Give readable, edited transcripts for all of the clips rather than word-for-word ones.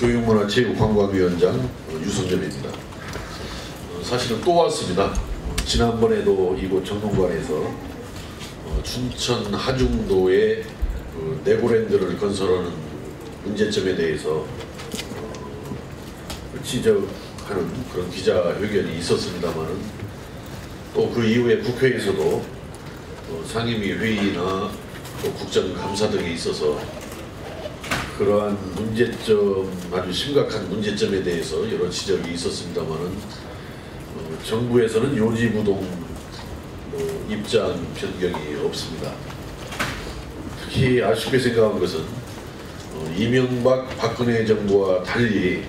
교육문화체육관광위원장 유성엽입니다. 사실은 또 왔습니다. 지난번에도 이곳 정동관에서 춘천 하중도에 네고랜드를 건설하는 문제점에 대해서 지적하는 그런 기자회견이 있었습니다만은 또 그 이후에 국회에서도 상임위 회의나 또 국정감사 등에 있어서 그러한 문제점, 아주 심각한 문제점에 대해서 여러 지적이 있었습니다만은 정부에서는 요지부동 입장 변경이 없습니다. 특히 아쉽게 생각한 것은 이명박 박근혜 정부와 달리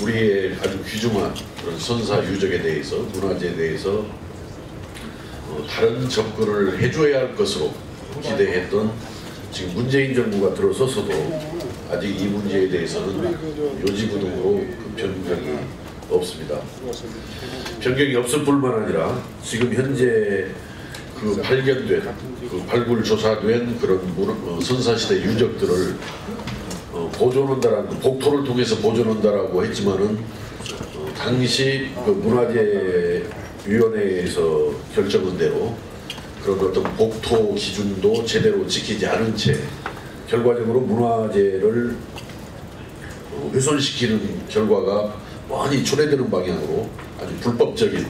우리의 아주 귀중한 그런 선사 유적에 대해서, 문화재에 대해서 다른 접근을 해줘야 할 것으로 기대했던 지금 문재인 정부가 들어서서도 아직 이 문제에 대해서는 요지부동으로 그 변경이 없습니다. 변경이 없을 뿐만 아니라 지금 현재 그 발견된, 그 발굴 조사된 그런 선사시대 유적들을 보존한다라는, 복토를 통해서 보존한다라고 했지만은 당시 그 문화재위원회에서 결정한 대로 그런 어떤 복토 기준도 제대로 지키지 않은 채 결과적으로 문화재를 훼손시키는 결과가 많이 초래되는 방향으로 아주 불법적인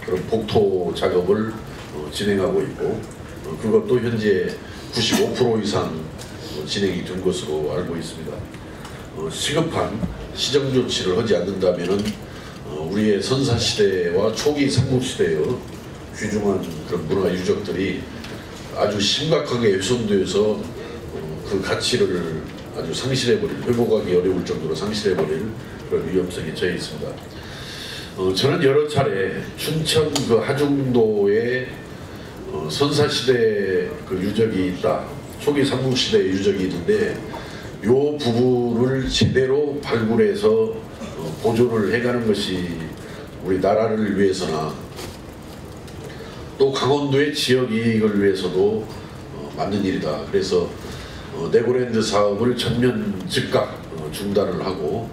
그런 복토 작업을 진행하고 있고, 그것도 현재 95% 이상 진행이 된 것으로 알고 있습니다. 시급한 시정 조치를 하지 않는다면은 우리의 선사시대와 초기 삼국시대의 귀중한 그런 문화 유적들이 아주 심각하게 훼손되어서 그 가치를 아주 상실해버릴, 회복하기 어려울 정도로 상실해버릴 그런 위험성이 처해 있습니다. 저는 여러 차례 춘천 그 하중도에 선사시대 그 유적이 있다, 초기 삼국시대의 유적이 있는데 요 부분을 제대로 발굴해서 보존을 해가는 것이 우리 나라를 위해서나 또 강원도의 지역 이익을 위해서도 맞는 일이다. 그래서 네고랜드 사업을 전면 즉각 중단을 하고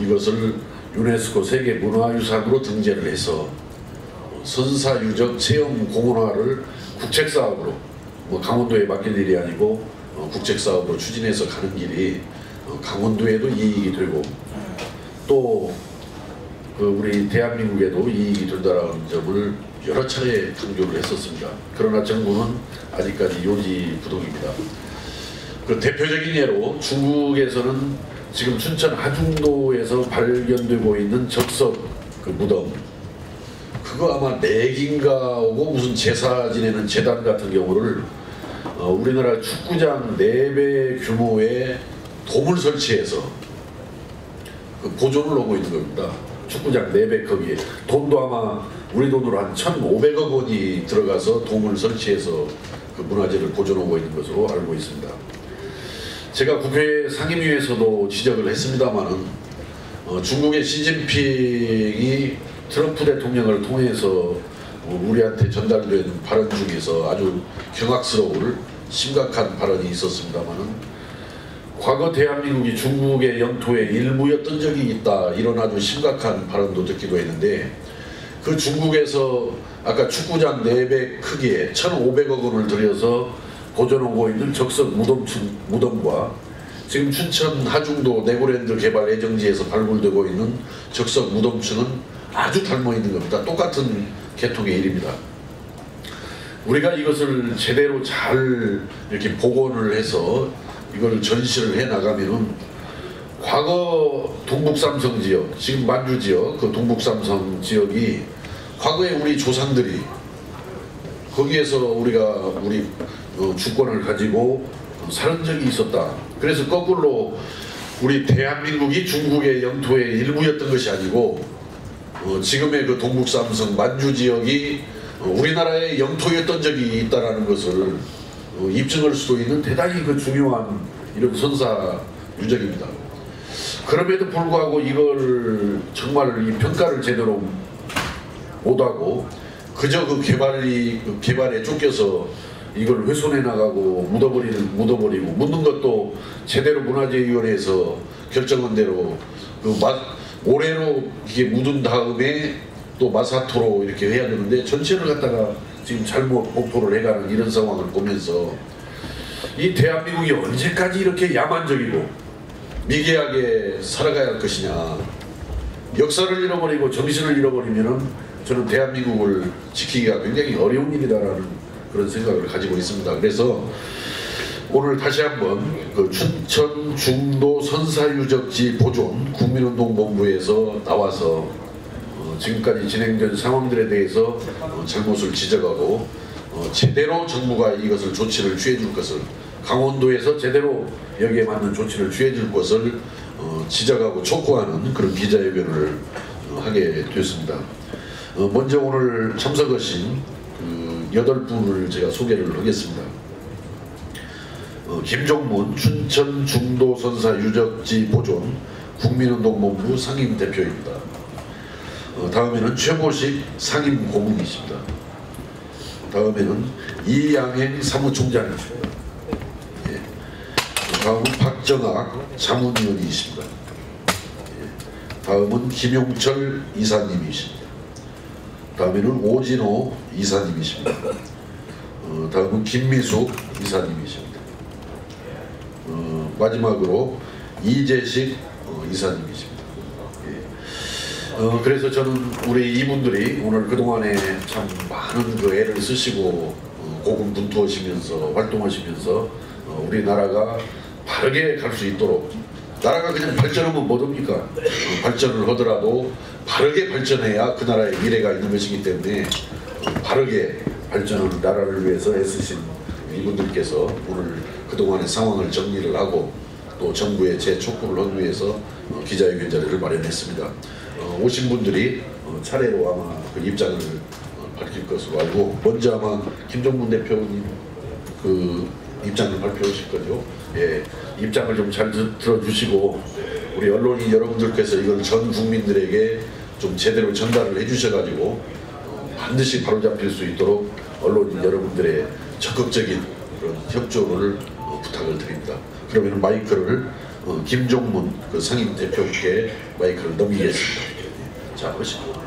이것을 유네스코 세계문화유산으로 등재를 해서 선사유적 체험 공원화를 국책사업으로, 강원도에 맡길 일이 아니고 국책사업으로 추진해서 가는 길이 강원도에도 이익이 되고 또 그 우리 대한민국에도 이익이 된다는 점을 여러 차례 강조를 했었습니다. 그러나 정부는 아직까지 요지부동입니다. 그 대표적인 예로 중국에서는 지금 춘천 하중도에서 발견되고 있는 적석 그 무덤, 그거 아마 내긴가 오고 무슨 제사 지내는 재단 같은 경우를 우리나라 축구장 4배 규모의 돔을 설치해서 그 보존을 하고 있는 겁니다. 축구장 4배 크기에 돈도 아마 우리 돈으로 한 1,500억 원이 들어가서 돔을 설치해서 그 문화재를 보존하고 있는 것으로 알고 있습니다. 제가 국회 상임위에서도 지적을 했습니다마는 중국의 시진핑이 트럼프 대통령을 통해서 우리한테 전달된 발언 중에서 아주 경악스러울 심각한 발언이 있었습니다마는 과거 대한민국이 중국의 영토의 일부였던 적이 있다, 이런 아주 심각한 발언도 듣기도 했는데 그 중국에서 아까 축구장 4배 크기에 1,500억 원을 들여서 보존하고 있는 적석 무덤과 지금 춘천 하중도 네고랜드 개발 예정지에서 발굴되고 있는 적석 무덤층은 아주 닮아 있는 겁니다. 똑같은 계통의 일입니다. 우리가 이것을 제대로 잘 이렇게 복원을 해서 이걸 전시를 해 나가면은 과거 동북삼성 지역, 지금 만주 지역, 그 동북삼성 지역이 과거에 우리 조상들이 거기에서 우리 주권을 가지고 사는 적이 있었다. 그래서 거꾸로 우리 대한민국이 중국의 영토의 일부였던 것이 아니고 지금의 그 동북삼성 만주 지역이 우리나라의 영토였던 적이 있다라는 것을 입증할 수도 있는 대단히 그 중요한 이런 선사 유적입니다. 그럼에도 불구하고 이걸 정말 이 평가를 제대로 못하고 그저 그 개발에 쫓겨서 이걸 훼손해 나가고 묻어버리고 묻는 것도 제대로 문화재위원회에서 결정한 대로 모래로 이게 묻은 다음에 또 마사토로 이렇게 해야 되는데 전체를 갖다가 지금 잘못 복토를 해가는 이런 상황을 보면서 이 대한민국이 언제까지 이렇게 야만적이고 미개하게 살아가야 할 것이냐. 역사를 잃어버리고 정신을 잃어버리면은 저는 대한민국을 지키기가 굉장히 어려운 일이다라는 그런 생각을 가지고 있습니다. 그래서 오늘 다시 한번 그 춘천 중도 선사유적지 보존 국민운동본부에서 나와서 지금까지 진행된 상황들에 대해서 잘못을 지적하고 제대로 정부가 이것을 조치를 취해줄 것을, 강원도에서 제대로 여기에 맞는 조치를 취해줄 것을 지적하고 촉구하는 그런 기자회견을 하게 되었습니다. 먼저 오늘 참석하신 그 8분을 제가 소개를 하겠습니다. 김종문 춘천 중도 선사 유적지 보존 국민운동본부 상임대표입니다. 다음에는 최보식 상임고문이십니다. 다음에는 이양행 사무총장이십니다. 예. 다음은 박정학 자문위원이십니다. 예. 다음은 김용철 이사님이십니다. 다음에는 오진호 이사님이십니다. 다음은 김미숙 이사님이십니다. 마지막으로 이재식 이사님이십니다. 그래서 저는 우리 이분들이 오늘 그동안에 참 많은 그 애를 쓰시고 고군분투하시면서 활동하시면서 우리나라가 바르게 갈 수 있도록, 나라가 그냥 발전하면 뭐됩니까? 발전을 하더라도 바르게 발전해야 그 나라의 미래가 있는 것이기 때문에 바르게 발전하는 나라를 위해서 애쓰신 이분들께서 오늘 그동안의 상황을 정리를 하고 또 정부에 재촉구를 하기 위해서 기자회견 자리를 마련했습니다. 오신 분들이 차례로 아마 그 입장을 밝힐 것으로 알고, 먼저 아마 김종문 대표님 그 입장을 발표하실 거죠. 예, 입장을 좀 잘 들어주시고 우리 언론인 여러분들께서 이걸 전 국민들에게 좀 제대로 전달을 해주셔가지고 반드시 바로잡힐 수 있도록 언론인 여러분들의 적극적인 그런 협조를 부탁을 드립니다. 그러면 마이크를 김종문 그 상임 대표께 마이크를 넘기겠습니다. 자, 보시죠.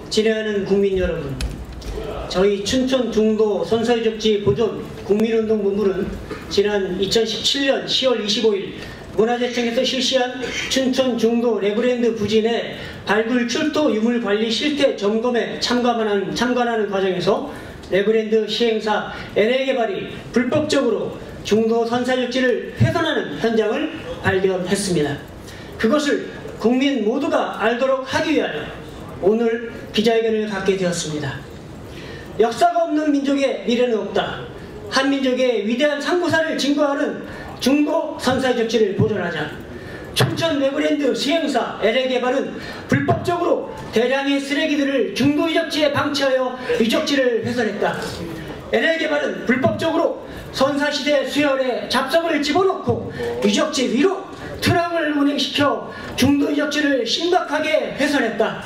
지내하는 국민 여러분, 저희 춘천 중도 선사유적지 보존 국민운동본부는 지난 2017년 10월 25일 문화재청에서 실시한 춘천 중도 레그랜드 부진의 발굴 출도 유물 관리 실태 점검에 참관하는 과정에서 레그랜드 시행사 LA개발이 불법적으로 중도 선사유적지를 훼손하는 현장을 발견했습니다. 그것을 국민 모두가 알도록 하기 위하여 오늘 기자회견을 갖게 되었습니다. 역사가 없는 민족의 미래는 없다. 한민족의 위대한 상고사를 증거하는 중도 선사유적지를 보존하자. 춘천 레그랜드 시행사 LA개발은 불법적으로 대량의 쓰레기들을 중도 유적지에 방치하여 유적지를 훼손했다. LA개발은 불법적으로 선사시대 수혈에 잡석을 집어넣고 유적지 위로 트럭을 운행시켜 중도 유적지를 심각하게 훼손했다.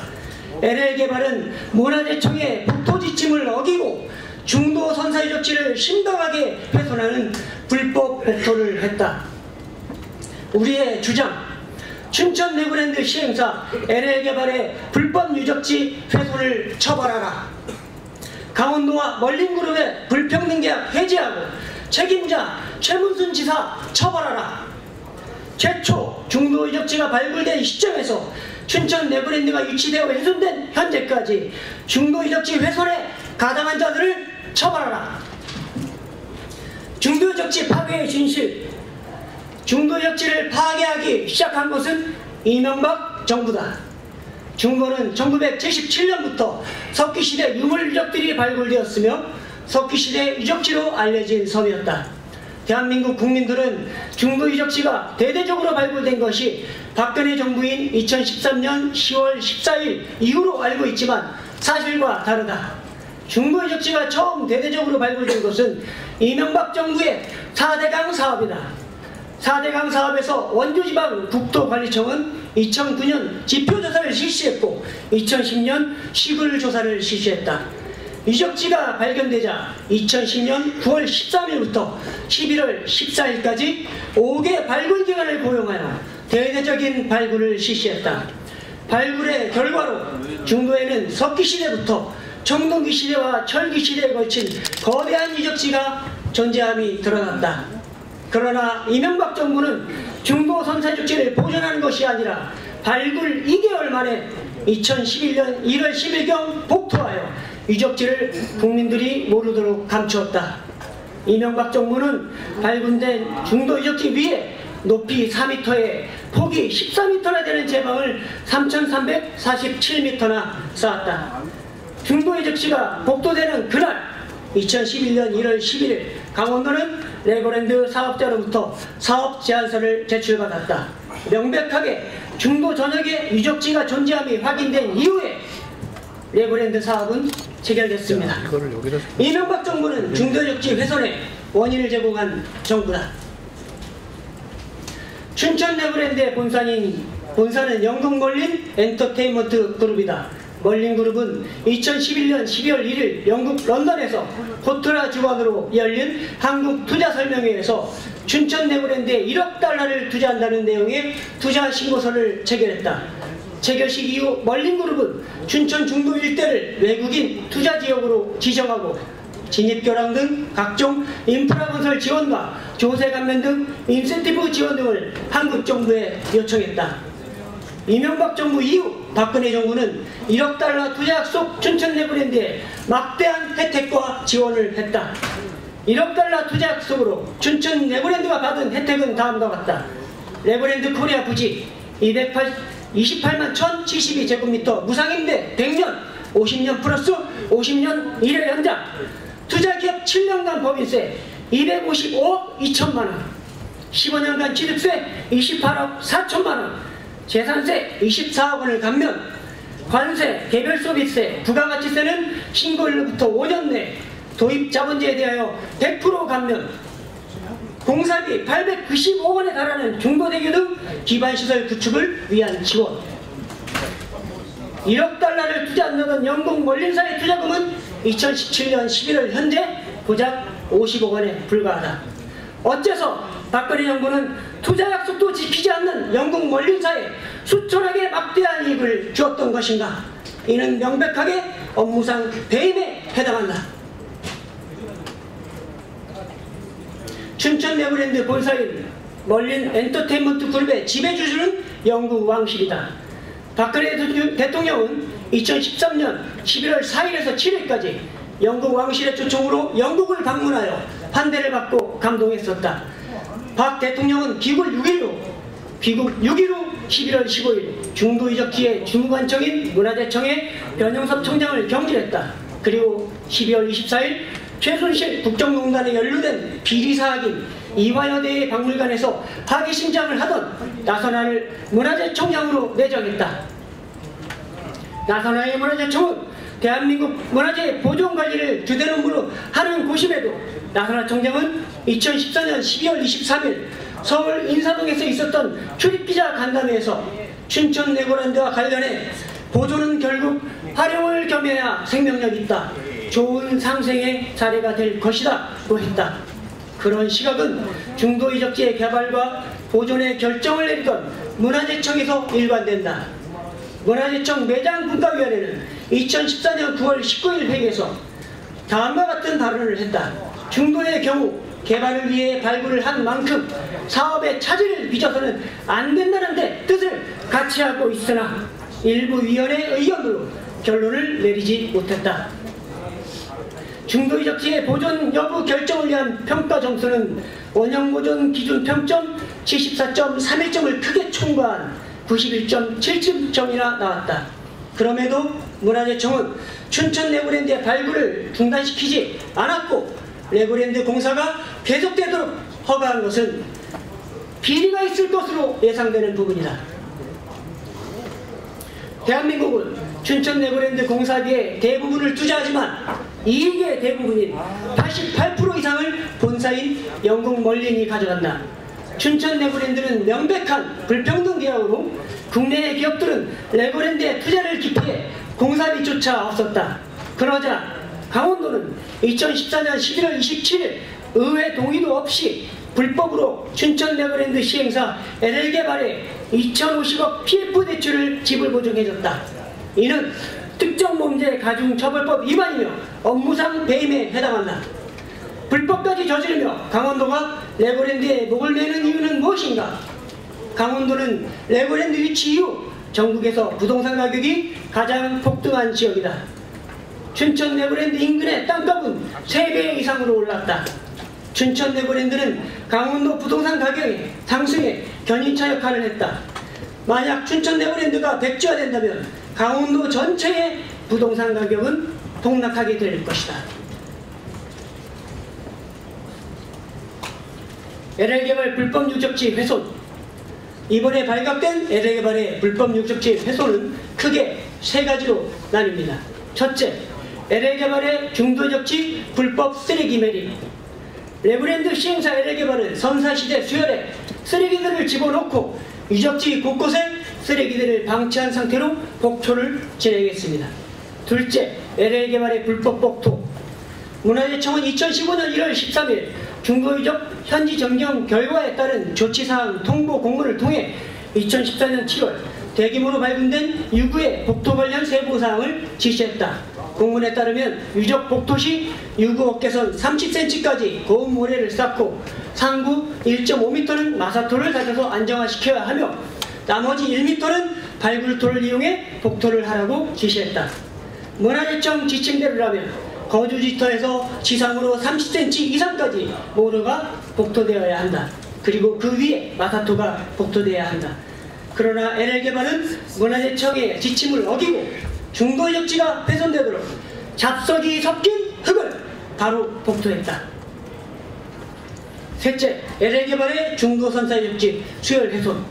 LA개발은 문화재청의 국토 지침을 어기고 중도 선사유적지를 심각하게 훼손하는 불법 복토를 했다. 우리의 주장, 춘천 레그랜드 시행사 LA개발의 불법 유적지 훼손을 처벌하라. 강원도와 멀린그룹의 불평등 계약 해지하고 책임자 최문순 지사 처벌하라. 최초 중도 유적지가 발굴된 시점에서 춘천 레그랜드가 유치되어 훼손된 현재까지 중도 유적지 훼손에 가담한 자들을 처벌하라. 중도 유적지 파괴의 진실, 중도 유적지를 파괴하기 시작한 것은 이명박 정부다. 중도는 1977년부터 석기시대 유물 유적들이 발굴되었으며 석기시대 유적지로 알려진 섬이었다. 대한민국 국민들은 중도 유적지가 대대적으로 발굴된 것이 박근혜 정부인 2013년 10월 14일 이후로 알고 있지만 사실과 다르다. 중도 유적지가 처음 대대적으로 발굴된 것은 이명박 정부의 4대강 사업이다. 4대강 사업에서 원주지방 국토관리청은 2009년 지표조사를 실시했고 2010년 시굴조사를 실시했다. 유적지가 발견되자 2010년 9월 13일부터 11월 14일까지 5개 발굴기관을 고용하여 대대적인 발굴을 실시했다. 발굴의 결과로 중도에는 석기시대부터 청동기시대와 철기시대에 걸친 거대한 유적지가 존재함이 드러났다. 그러나 이명박 정부는 중도 선사유적지를 보존하는 것이 아니라 발굴 2개월 만에 2011년 1월 10일경 복토하여 유적지를 국민들이 모르도록 감추었다. 이명박 정부는 발굴된 중도 유적지 위에 높이 4m에 폭이 14m나 되는 제방을 3,347m나 쌓았다. 중도 유적지가 복도되는 그날 2011년 1월 11일 강원도는 레고랜드 사업자로부터 사업 제안서를 제출받았다. 명백하게 중도 전역에 유적지가 존재함이 확인된 이후에 레고랜드 사업은 체결됐습니다. 이명박 정부는 중도 유적지 훼손의 원인을 제공한 정부다. 춘천 레고랜드의 본사는 영국 멀린 엔터테인먼트 그룹이다. 멀린 그룹은 2011년 12월 1일 영국 런던에서 코트라 주관으로 열린 한국 투자 설명회에서 춘천 레고랜드에 1억 달러를 투자한다는 내용의 투자 신고서를 체결했다. 체결식 이후 멀린 그룹은 춘천 중도 일대를 외국인 투자 지역으로 지정하고 진입교랑 등 각종 인프라 건설 지원과 조세 감면 등 인센티브 지원 등을 한국 정부에 요청했다. 이명박 정부 이후 박근혜 정부는 1억 달러 투자 약속 춘천 레고랜드에 막대한 혜택과 지원을 했다. 1억 달러 투자 약속으로 춘천 레고랜드가 받은 혜택은 다음과 같다. 레고랜드 코리아 부지 28만 1072제곱미터 무상임대 100년 50년 플러스 50년 1회 연장, 투자기업 7년간 법인세 255억 2천만원, 15년간 취득세 28억 4천만원, 재산세 24억 원을 감면, 관세, 개별 서비스세, 부가가치세는 신고일로부터 5년 내 도입 자본제에 대하여 100% 감면, 공사비 895억 원에 달하는 중도대교 등 기반시설 구축을 위한 지원. 1억 달러를 투자한다던 영국 멀린사의 투자금은 2017년 11월 현재 고작 50억 원에 불과하다. 어째서 박근혜 정부는 투자 약속도 지키지 않는 영국 멀린사에 수천억의 막대한 이익을 주었던 것인가? 이는 명백하게 업무상 배임에 해당한다. 춘천 레고랜드 본사인 멀린 엔터테인먼트 그룹의 지배주주는 영국 왕실이다. 박근혜 대통령은 2013년 11월 4일에서 7일까지 영국 왕실의 초청으로 영국을 방문하여 환대를 받고 감동했었다. 박 대통령은 귀국 6일 후 11월 15일 중도 유적지의 주무관청인 문화재청의 변영섭 청장을 경질했다. 그리고 12월 24일 최순실 국정농단에 연루된 비리사학인 이화여대의 박물관에서 학예심장을 하던 나선아를 문화재청장으로 내정했다. 나선아의 문화재청은 대한민국 문화재 보존관리를 주된 업무로 하는 곳임에도 나선아 청장은 2014년 12월 23일 서울 인사동에서 있었던 출입기자 간담회에서 춘천 레고랜드와 관련해 보존은 결국 활용을 겸해야 생명력이 있다. 좋은 상생의 사례가 될 것이다 고 했다. 그런 시각은 중도 유적지의 개발과 보존의 결정을 내리던 문화재청에서 일관된다. 문화재청 매장분과위원회는 2014년 9월 19일 회의에서 다음과 같은 발언을 했다. 중도의 경우 개발을 위해 발굴을 한 만큼 사업의 차질을 빚어서는 안 된다는 데 뜻을 같이 하고 있으나 일부 위원회 의견으로 결론을 내리지 못했다. 중도 유적지의 보존 여부 결정을 위한 평가 점수는 원형 보존 기준 평점 74.31점을 크게 총과한 91.7점이나 나왔다. 그럼에도 문화재청은 춘천 레고랜드의 발굴을 중단시키지 않았고 레고랜드 공사가 계속되도록 허가한 것은 비리가 있을 것으로 예상되는 부분이다. 대한민국은 춘천 레고랜드 공사비의 대부분을 투자하지만 이익의 대부분인 88% 이상을 본사인 영국 멀린이 가져간다. 춘천 레고랜드는 명백한 불평등 계약으로 국내의 기업들은 레고랜드에 투자를 기피해 공사비조차 없었다. 그러자 강원도는 2014년 11월 27일 의회 동의도 없이 불법으로 춘천 레고랜드 시행사 LL개발에 2050억 PF 대출을 지불 보증해줬다. 이는 특정범죄 가중처벌법 위반이며 업무상 배임에 해당한다. 불법까지 저지르며 강원도가 레고랜드에 목을 매는 이유는 무엇인가? 강원도는 레고랜드 유치 이후 전국에서 부동산 가격이 가장 폭등한 지역이다. 춘천 레고랜드 인근의 땅값은 3배 이상으로 올랐다. 춘천 레고랜드는 강원도 부동산 가격의 상승에 견인차 역할을 했다. 만약 춘천 레고랜드가 백지화된다면 강원도 전체의 부동산 가격은 폭락하게 될 것이다. LL개발 불법 유적지 훼손. 이번에 발각된 LL개발의 불법 유적지 훼손은 크게 3가지로 나뉩니다. 첫째, LL개발의 중도적지 불법 쓰레기 매립. 레고랜드 시행사 LL개발은 선사시대 수열에 쓰레기들을 집어넣고 유적지 곳곳에 쓰레기들을 방치한 상태로 복토를 진행했습니다. 둘째, LL개발의 불법 복토. 문화재청은 2015년 1월 13일 중도유적 현지 점경 결과에 따른 조치사항 통보 공문을 통해 2014년 7월 대규모로 발견된 유구의 복토 관련 세부사항을 지시했다. 공문에 따르면 유적 복토 시 유구 어깨선 30cm까지 고온 모래를 쌓고 상부 1.5m는 마사토를 다져서 안정화시켜야 하며 나머지 1m는 발굴토를 이용해 복토를 하라고 지시했다. 문화재청 지침대로라면 거주지터에서 지상으로 30cm 이상까지 모래가 복토되어야 한다. 그리고 그 위에 마사토가 복토되어야 한다. 그러나 LL개발은 문화재청의 지침을 어기고 중도유적지가 훼손되도록 잡석이 섞인 흙을 바로 복토했다. 셋째, LL개발의 중도선사유적지 수열 훼손.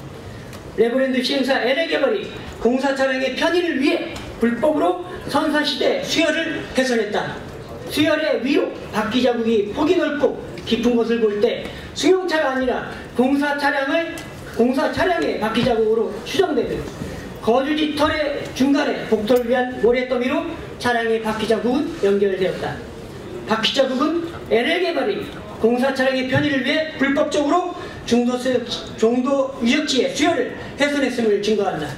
레고랜드 시행사 LL개발이 공사 차량의 편의를 위해 불법으로 선사시대 수열을 훼손했다. 수열의 위로 바퀴 자국이 폭이 넓고 깊은 것을 볼 때 승용차가 아니라 공사 차량의 바퀴 자국으로 추정되듯 거주지 털의 중간에 복토를 위한 모래더미로 차량의 바퀴 자국은 연결되었다. 바퀴 자국은 LL개발이 공사 차량의 편의를 위해 불법적으로 중도 유적지의 수열을 훼손했음을 증거한다.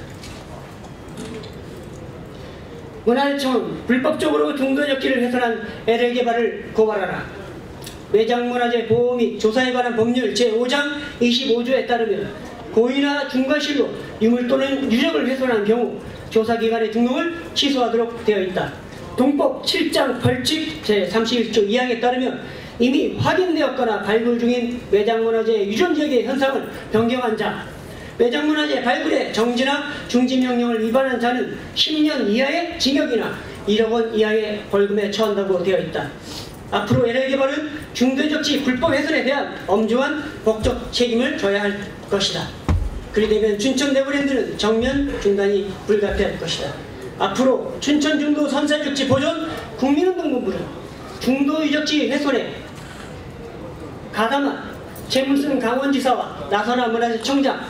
문화재청은 불법적으로 중도유적지를 훼손한 LL개발을 고발하라. 매장문화재 보호 및 조사에 관한 법률 제5장 25조에 따르면 고의나 중과실로 유물 또는 유적을 훼손한 경우 조사기관의 등록을 취소하도록 되어 있다. 동법 7장 벌칙 제31조 2항에 따르면 이미 확인되었거나 발굴 중인 매장문화재 유전지역의 현상을 변경한 자, 매장문화재 발굴의 정지나 중지 명령을 위반한 자는 10년 이하의 징역이나 1억 원 이하의 벌금에 처한다고 되어 있다. 앞으로 LL개발은 중도유적지 불법 훼손에 대한 엄중한 법적 책임을 져야 할 것이다. 그리되면 춘천 레고랜드는 정면 중단이 불가피할 것이다. 앞으로 춘천 중도 선사유적지 보존 국민운동본부는 중도유적지 훼손에 가담한 최문순 강원지사와 나선아 문화재청장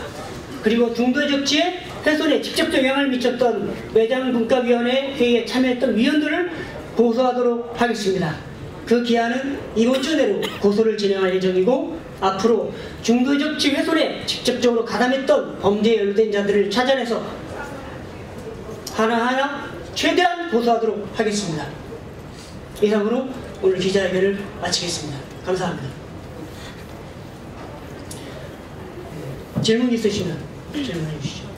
그리고 중도유적지의 훼손에 직접적 영향을 미쳤던 매장분과위원회 회의에 참여했던 위원들을 고소하도록 하겠습니다. 그 기한은 이번 주 내로 고소를 진행할 예정이고 앞으로 중도유적지 훼손에 직접적으로 가담했던 범죄에 연루된 자들을 찾아내서 하나하나 최대한 고소하도록 하겠습니다. 이상으로 오늘 기자회견을 마치겠습니다. 감사합니다. 질문 있으시면 질문해 주시죠.